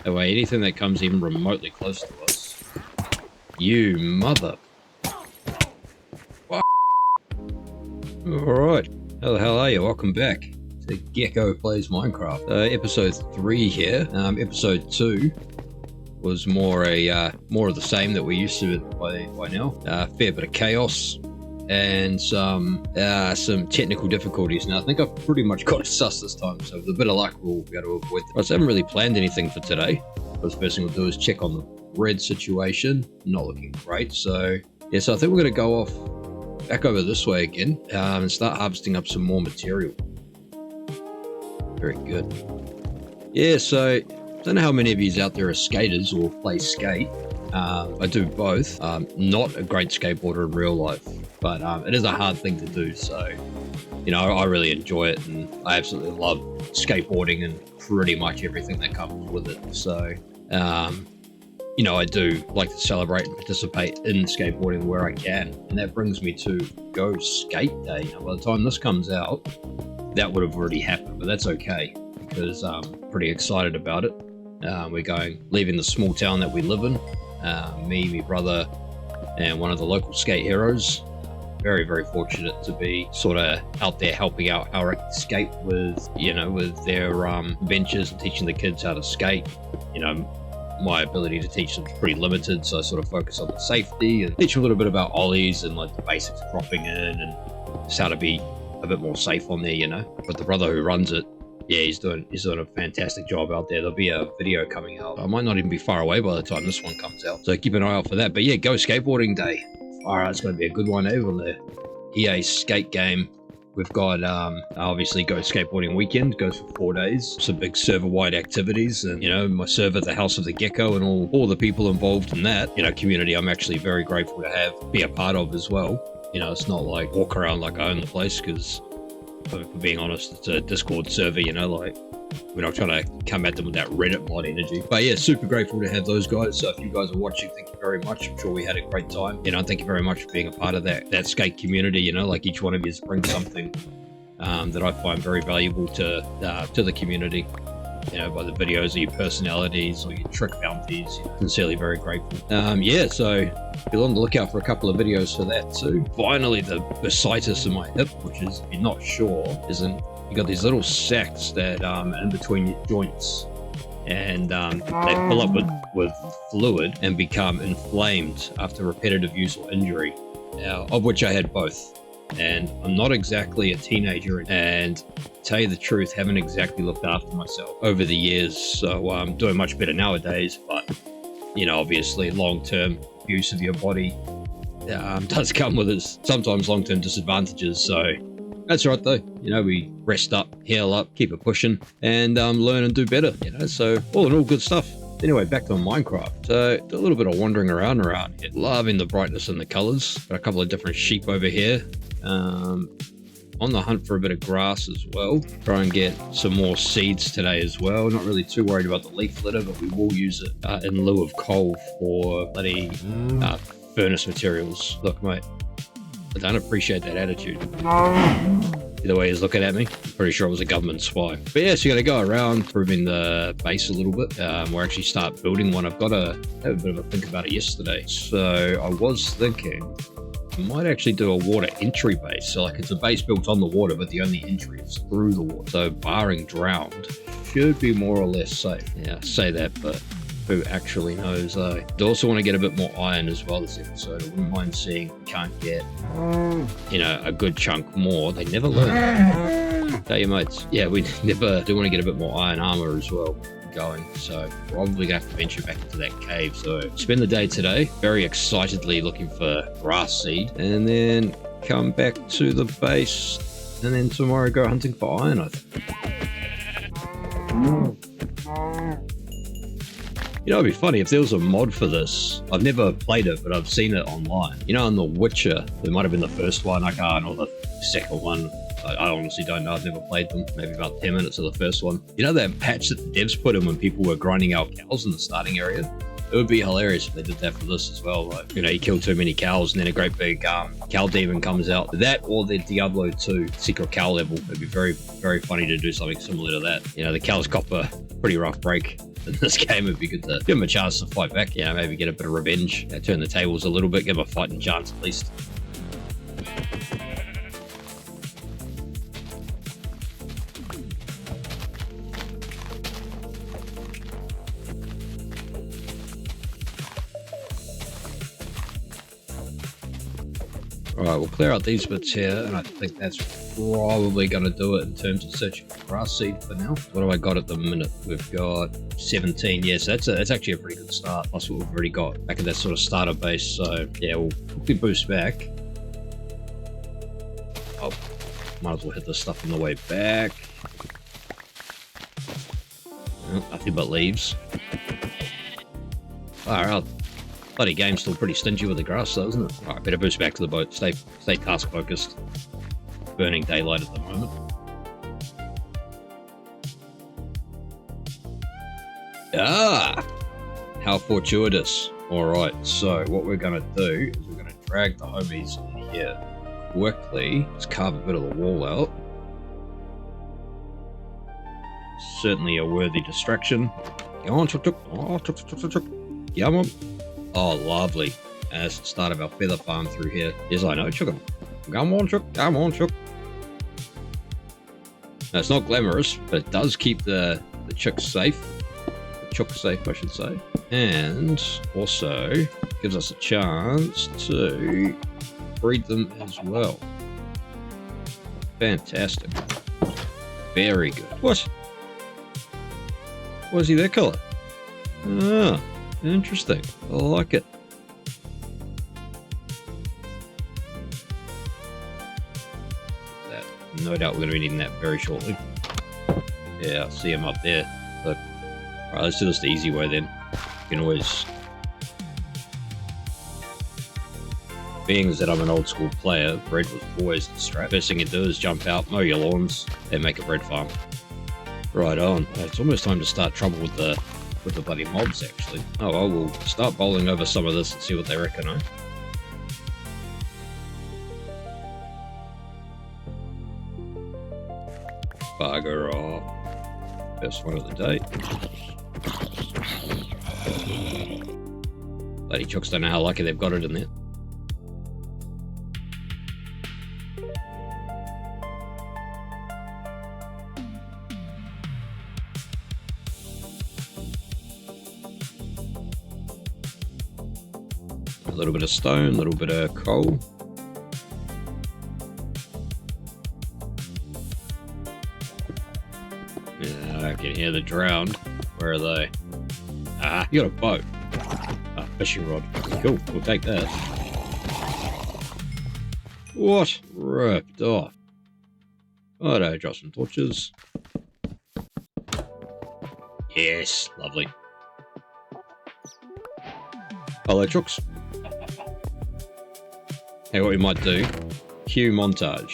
That way, anything that comes even remotely close to us, you mother. Alright, how the hell are you? Welcome back to Geko Plays Minecraft. Episode 3 here. Episode 2 was more of the same that we're used to by now. Fair bit of chaos and some technical difficulties. Now I think I've pretty much got it sus this time, so with a bit of luck we'll be able to avoid that. I haven't really planned anything for today. The first thing we'll do is check on the red situation. Not looking great, so yeah, so I think we're going to go off back over this way again and start harvesting up some more material. Very good. Yeah, so I don't know how many of you out there are skaters or play skate. I do both. Not a great skateboarder in real life, but it is a hard thing to do, so you know, I really enjoy it, and I absolutely love skateboarding and pretty much everything that comes with it. So you know, I do like to celebrate and participate in skateboarding where I can, and that brings me to Go Skate Day. Now, by the time this comes out, that would have already happened, but that's okay because I'm pretty excited about it. We're leaving the small town that we live in. Me, my brother, and one of the local skate heroes. Very, very fortunate to be sort of out there helping out our skate with, you know, with their ventures and teaching the kids how to skate. You know, my ability to teach them is pretty limited, so I sort of focus on the safety and teach them a little bit about ollies and like the basics of dropping in and just how to be a bit more safe on there, you know. But the brother who runs it, yeah, he's doing a fantastic job out there. There'll be a video coming out. I might not even be far away by the time this one comes out, so keep an eye out for that. But yeah, Go Skateboarding Day. All right, it's going to be a good one over on the EA skate game. We've got obviously Go Skateboarding Weekend, goes for 4 days. Some big server-wide activities, and you know, my server, the House of the Geko, and all the people involved in that, you know, community. I'm actually very grateful to be a part of as well. You know, it's not like walk around like I own the place, because for being honest, it's a Discord server. You know, like we're not trying to come at them with that Reddit mod energy. But yeah, super grateful to have those guys. So if you guys are watching, thank you very much. I'm sure we had a great time. You know, thank you very much for being a part of that skate community. You know, like each one of you brings something that I find very valuable to the community. You know, by the videos of your personalities or your trick bounties. You know, sincerely very grateful. Yeah, so be on the lookout for a couple of videos for that too. Finally, the bursitis in my hip, which is, if you're not sure, you got these little sacs that in between your joints, and they fill up with fluid and become inflamed after repetitive use or injury. Now, of which I had both. And I'm not exactly a teenager, and to tell you the truth, haven't exactly looked after myself over the years, so I'm doing much better nowadays. But you know, obviously long-term use of your body does come with its sometimes long-term disadvantages, so that's right though. You know, we rest up, heal up, keep it pushing, and learn and do better, you know. So all in all, good stuff. Anyway, back to Minecraft. So a little bit of wandering around here, loving the brightness and the colors. Got a couple of different sheep over here. On the hunt for a bit of grass as well. Try and get some more seeds today as well. Not really too worried about the leaf litter, but we will use it in lieu of coal for bloody furnace materials. Look, mate, I don't appreciate that attitude. The way he's looking at me, I'm pretty sure it was a government spy. But yeah, so you're going to go around improving the base a little bit. We'll actually start building one. I've got to have a bit of a think about it yesterday. So I was thinking I might actually do a water entry base. So like it's a base built on the water, but the only entry is through the water. So barring drowned, should be more or less safe. Yeah, I say that, but who actually knows? I also want to get a bit more iron as well this episode. I wouldn't mind seeing if we can't get, you know, a good chunk more. They never learn. Tell your mates. Yeah, we never do want to get a bit more iron armor as well going, so probably gonna have to venture back into that cave. So spend the day today very excitedly looking for grass seed, and then come back to the base, and then tomorrow go hunting for iron, I think. You know, it'd be funny if there was a mod for this. I've never played it, but I've seen it online. You know, in The Witcher, there might have been the first one, I can't, or the second one. I honestly don't know. I've never played them. Maybe about 10 minutes of the first one. You know that patch that the devs put in when people were grinding out cows in the starting area? It would be hilarious if they did that for this as well. Like, you know, you kill too many cows and then a great big cow demon comes out. That or the Diablo 2 secret cow level. It'd be very, very funny to do something similar to that. You know, the cows cop a pretty rough break in this game. It'd be good to give them a chance to fight back. You know, maybe get a bit of revenge. You know, turn the tables a little bit, give them a fighting chance at least. Alright, we'll clear out these bits here, and I think that's probably going to do it in terms of searching for grass seed for now. What do I got at the minute? We've got 17, yes, that's actually a pretty good start, plus what we've already got back at that sort of starter base, so yeah, we'll quickly boost back. Oh, might as well hit this stuff on the way back. Oh, nothing but leaves. Alright, bloody game's still pretty stingy with the grass though, isn't it? Alright, better boost back to the boat. Stay task focused. Burning daylight at the moment. Ah! How fortuitous. Alright, so what we're going to do is we're going to drag the homies in here quickly. Just carve a bit of the wall out. Certainly a worthy distraction. Go on, chuk chuk. Oh, chuk chuk chuk chuk. Come on. Oh, lovely. That's the start of our feather farm through here. Yes, I know, Chook. Come on, Chook. Come on, Chook. Now, it's not glamorous, but it does keep the chicks safe. The chook safe, I should say. And also gives us a chance to breed them as well. Fantastic. Very good. What? Was he that colour? Ah. Interesting. I like it. That, no doubt we're going to be needing that very shortly. Yeah, I see him up there. Look. Alright, let's do this the easy way then. You can always... Being that I'm an old school player, bread was always the strat. First thing you do is jump out, mow your lawns, then make a bread farm. Right on. It's almost time to start trouble with the bloody mobs, actually. Oh well, we'll start bowling over some of this and see what they reckon, eh? Bugger off. First one of the day. Bloody chooks don't know how lucky they've got it in there. A little bit of stone, a little bit of coal. Yeah, I can hear the drowned. Where are they? Ah, you got a boat. Ah, fishing rod. Cool, we'll take that. What? Ripped off. Righto, drop some torches. Yes, lovely. Hello, chooks. Hey, what we might do, cue montage.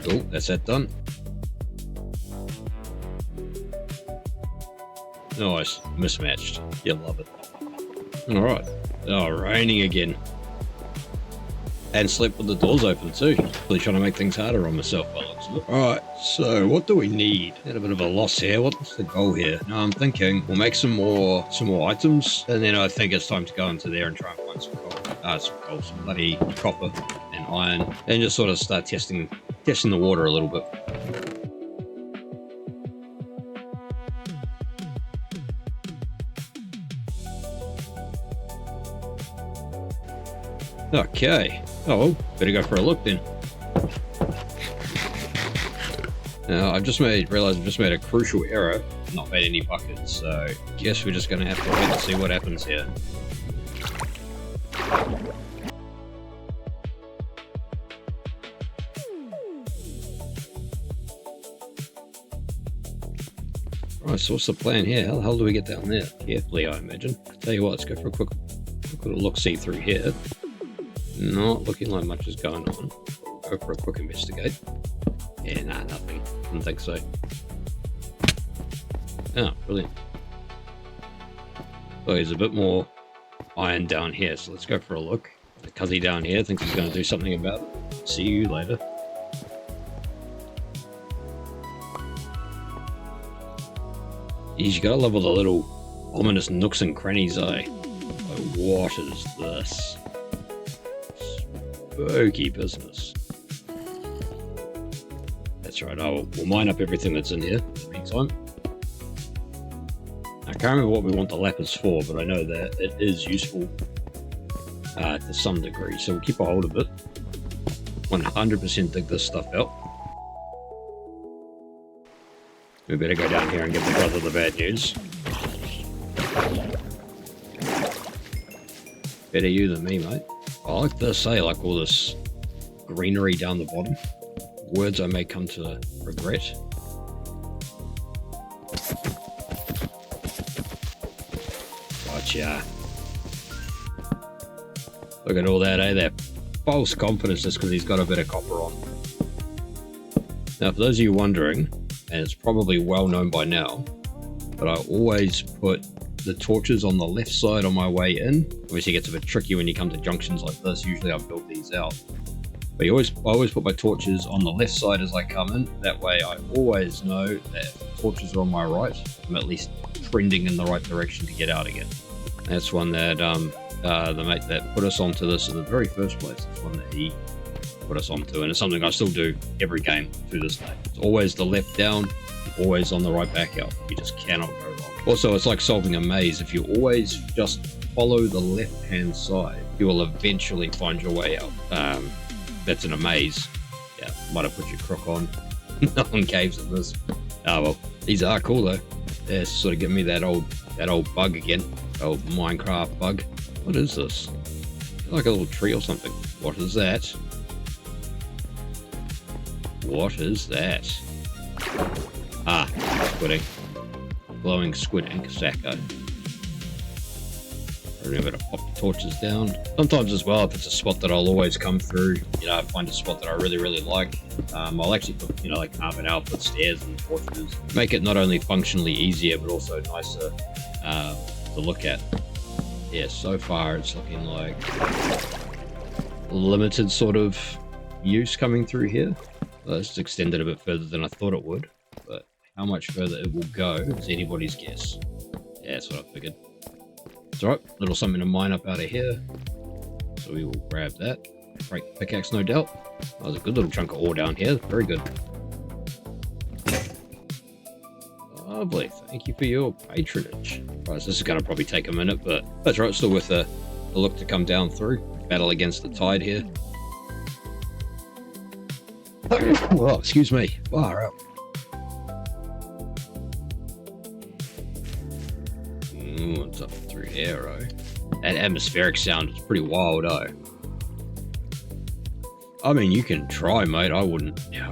Cool, that's that done. Nice, mismatched. You love it. Alright. Oh, raining again. And slept with the doors open too. Really trying to make things harder on myself by the looks of it. Alright, so what do we need? Had a bit of a loss here. What's the goal here? No, I'm thinking we'll make some more items, and then I think it's time to go into there and try and find some coal. Some bloody copper and iron, and just sort of start testing the water a little bit. Okay. Oh, well, better go for a look then. Now, I've just realised I've just made a crucial error. Not made any buckets, so guess we're just going to have to wait and see what happens here. Right, so what's the plan here? How the hell do we get down there? Carefully, I imagine. Tell you what, let's go for a quick little look-see through here. Not looking like much is going on. Go for a quick investigate. Yeah, nah, nothing. Didn't think so. Oh, brilliant. Oh, there's a bit more iron down here, so let's go for a look. The cuzzy down here thinks he's going to do something about it. See you later. Geez, you gotta love all the little ominous nooks and crannies, eh? Like, what is this? Spooky business. That's right, we'll mine up everything that's in here in the meantime. I can't remember what we want the lapis for, but I know that it is useful to some degree, so we'll keep a hold of it. 100% dig this stuff out. We better go down here and give the brother the bad news. Better you than me, mate. I like this, eh? Like all this greenery down the bottom. Words I may come to regret. Gotcha. Look at all that, eh? That false confidence just because he's got a bit of copper on. Now, for those of you wondering, and it's probably well known by now, but I always put the torches on the left side on my way in. Obviously it gets a bit tricky when you come to junctions like this. Usually I build these out. But I always put my torches on the left side as I come in. That way I always know that if the torches are on my right, I'm at least trending in the right direction to get out again. That's one that the mate that put us onto this in the very first place. It's one that he put us onto, and it's something I still do every game to this day. It's always the left down, always on the right back out. You just cannot go wrong. Also, it's like solving a maze. If you always just follow the left hand side, you will eventually find your way out. That's in a maze. Yeah, might have put your crook on. No one caves in this. Oh well, these are cool though. They're sort of giving me that old bug again. Old Minecraft bug. What is this? Like a little tree or something. What is that? What is that? Ah, squid ink. Glowing squid ink sacco. Remember to pop the torches down. Sometimes as well, if it's a spot that I'll always come through, you know, I find a spot that I really like, I'll actually put, you know, like carve it out, put stairs and torches. Make it not only functionally easier, but also nicer to look at. Yeah, so far it's looking like limited sort of use coming through here. It's extended a bit further than I thought it would, but how much further it will go is anybody's guess. Yeah, that's what I figured. It's alright, little something to mine up out of here. So we will grab that. Great pickaxe, no doubt. That was a good little chunk of ore down here. Very good. Lovely. Thank you for your patronage. Right, so this is going to probably take a minute, but that's right. Still worth a look to come down through. Battle against the tide here. Well, excuse me. Far out. What's up through here, oh? That atmospheric sound is pretty wild, oh. I mean, you can try, mate. I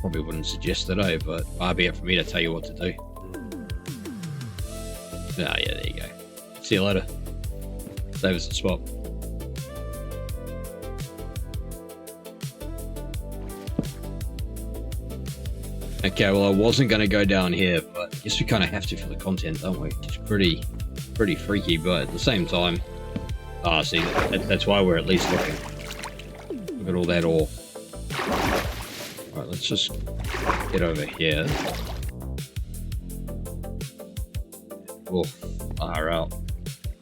probably wouldn't suggest it, eh? But far be it for me to tell you what to do. Ah, yeah, there you go. See you later. Save us a spot. Okay, well, I wasn't going to go down here, but I guess we kind of have to for the content, don't we? It's pretty freaky, but at the same time, see, that's why we're at least looking. Look at all that ore. Alright, let's just get over here. Oh, far out.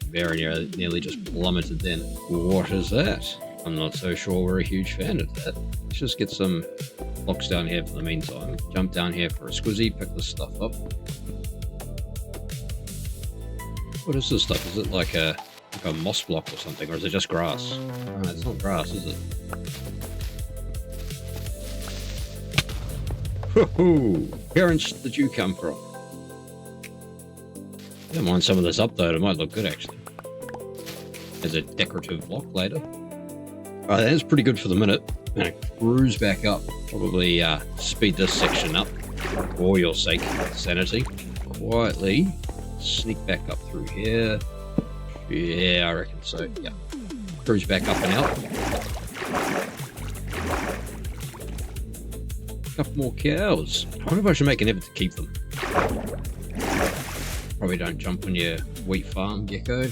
Very nearly just plummeted then. What is that? I'm not so sure we're a huge fan of that. Let's just get some blocks down here for the meantime. Jump down here for a squizzy, pick this stuff up. What is this stuff? Is it like a moss block or something, or is it just grass? No, it's not grass, is it? Woohoo! Parents did you come from? I don't mind some of this up though, it might look good actually. As a decorative block later. Alright, that's pretty good for the minute. I'm gonna cruise back up. Probably speed this section up for your sake, sanity. Quietly sneak back up through here. Yeah, I reckon so. Yeah. Cruise back up and out. A couple more cows. I wonder if I should make an effort to keep them. Probably don't jump on your wheat farm, gecko.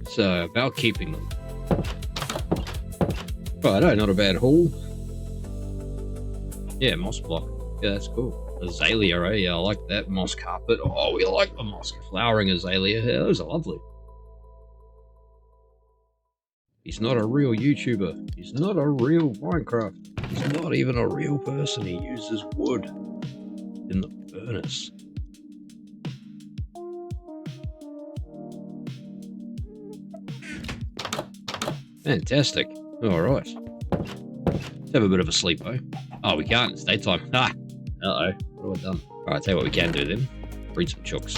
So, about keeping them. Righto, not a bad haul. Yeah, moss block. Yeah, that's cool. Azalea, eh? Yeah, I like that. Moss carpet. Oh, we like the moss. Flowering azalea. Yeah, those are lovely. He's not a real YouTuber. He's not a real Minecraft. He's not even a real person. He uses wood in the furnace. Fantastic. Alright. Let's have a bit of a sleep, though. Oh, we can't. It's daytime. Ah! Uh-oh. What have I done? Alright, tell you what we can do then. Breed some chooks.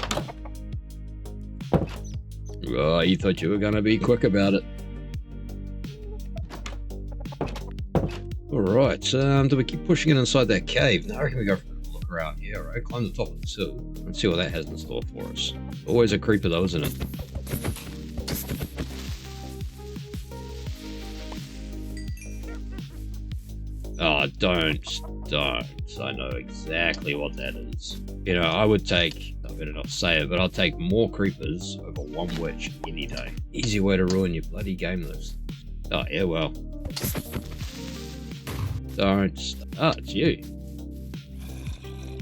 Oh, you thought you were going to be quick about it. Alright, do we keep pushing it inside that cave? No, I reckon we go for a look around here, right? Climb the top of this hill and see what that has in store for us. Always a creeper though, isn't it? Oh, don't. I know exactly what that is. You know, I would take, I better not say it, but I'll take more creepers over one witch any day. Easy way to ruin your bloody game list. Oh, yeah, well. Don't. Ah, it's you.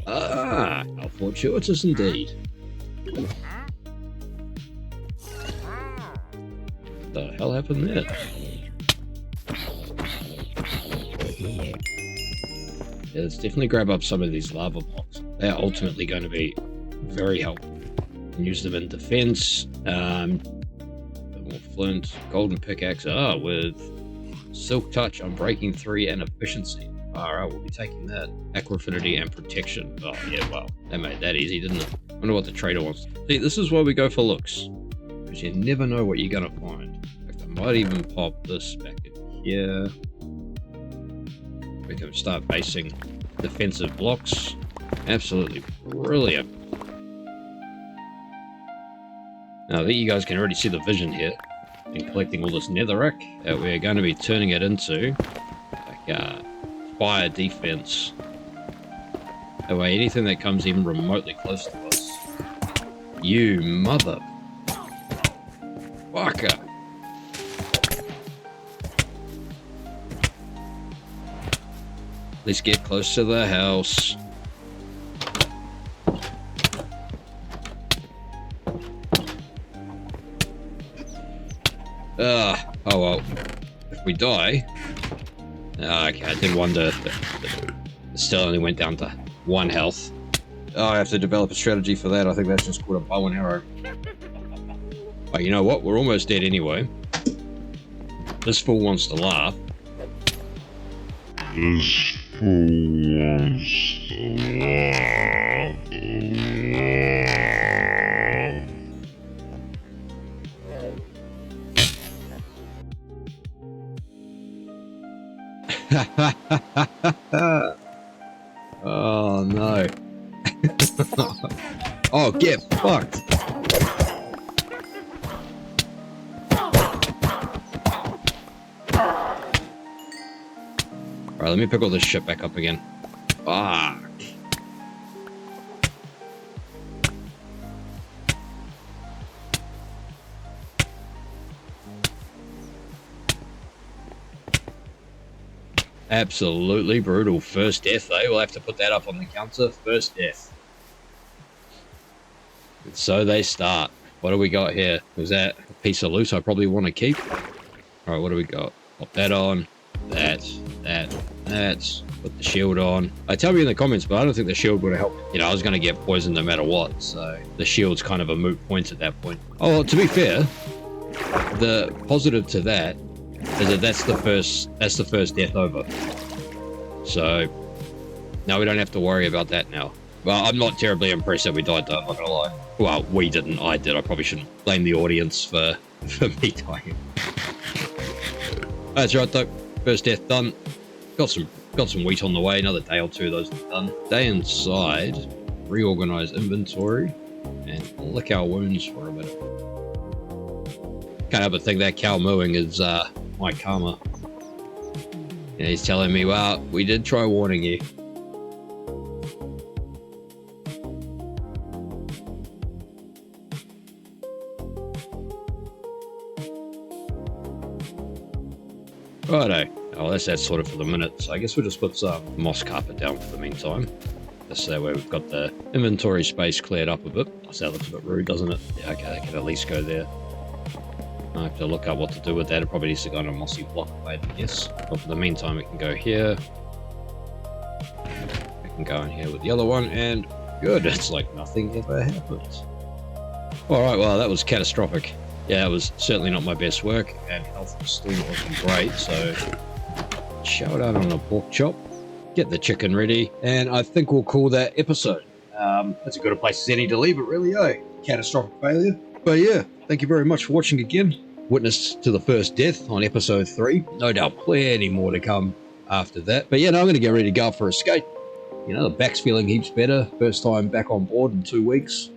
Ah, how fortuitous indeed. What the hell happened there? Yeah, let's definitely grab up some of these lava blocks. They are ultimately going to be very helpful. Use them in defense. More flint, golden pickaxe. Ah, with silk touch, unbreaking 3, and efficiency. Alright, we'll be taking that. Aquafinity and protection. Oh, yeah, well, they made that easy, didn't it? I wonder what the trader wants. See, this is why we go for looks. Because you never know what you're going to find. In fact, I might even pop this back in here. We can start basing defensive blocks. Absolutely brilliant. Now, I think you guys can already see the vision here in collecting all this netherrack that we're going to be turning it into like fire defense. That way, anything that comes even remotely close to us, you mother fucker. Let's get close to the house. Oh well. If we die... okay, I did wonder that it still only went down to 1 health. Oh, I have to develop a strategy for that. I think that's just called a bow and arrow. Oh, you know what? We're almost dead anyway. This fool wants to laugh. This fool wants to laugh. Oh no. Oh, get fucked. Alright, let me pick all this shit back up again. Fuck. Absolutely brutal. First death, eh? We'll have to put that up on the counter. First death. And so they start. What do we got here? Is that a piece of loot I probably want to keep? Alright, what do we got? Pop that on. That. Put the shield on. Tell me in the comments, but I don't think the shield would have helped. You know, I was going to get poisoned no matter what, so the shield's kind of a moot point at that point. Oh, well, to be fair, the positive to that is that that's the first death over. So now we don't have to worry about that now. Well, I'm not terribly impressed that we died though, I'm not gonna lie. Well, we didn't, I did. I probably shouldn't blame the audience for me dying. That's right though. First death done. Got some wheat on the way, another day or two, those are done. Stay inside, reorganize inventory, and lick our wounds for a minute. Can't help but think that cow mooing is my karma. Yeah, he's telling me, well, we did try warning you. Righto. Oh, that's that sorted for the minute. So I guess we'll just put some moss carpet down for the meantime. Just that way we've got the inventory space cleared up a bit. So that looks a bit rude, doesn't it? Yeah, okay, that can at least go there. I have to look up what to do with that. It probably needs to go on a mossy block plate, I guess. But for the meantime, it can go here. We can go in here with the other one, and good. It's like nothing ever happened. Alright, well, that was catastrophic. Yeah, it was certainly not my best work, and health was still not looking great, so shout out on a pork chop. Get the chicken ready, and I think we'll call that episode. That's as good a place as any to leave it, really, eh? Catastrophic failure. But yeah, thank you very much for watching again. Witness to the first death on episode 3. No doubt plenty more to come after that. But yeah, no, I'm going to get ready to go for a skate. You know, the back's feeling heaps better. First time back on board in 2 weeks.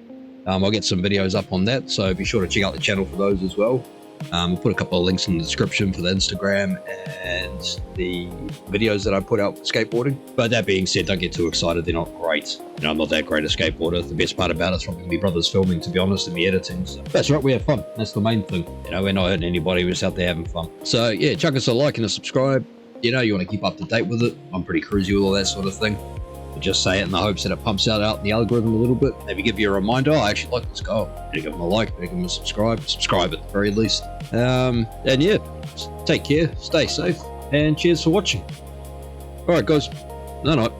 I'll get some videos up on that, so be sure to check out the channel for those as well. We'll put a couple of links in the description for the Instagram and the videos that I put out for skateboarding. But that being said, don't get too excited. They're not great. You know, I'm not that great a skateboarder. The best part about it's probably my brother's filming, to be honest, and me editing. So that's right, we have fun. That's the main thing. You know, we're not hurting anybody. We're just out there having fun. So yeah, chuck us a like and a subscribe. You know, you want to keep up to date with it. I'm pretty cruisy with all that sort of thing. Just say it in the hopes that it pumps out in the algorithm a little bit. Maybe give you a reminder, I actually like this guy. Better give him a like, better give him a subscribe at the very least. And yeah, take care, stay safe, and cheers for watching. Alright guys, night night.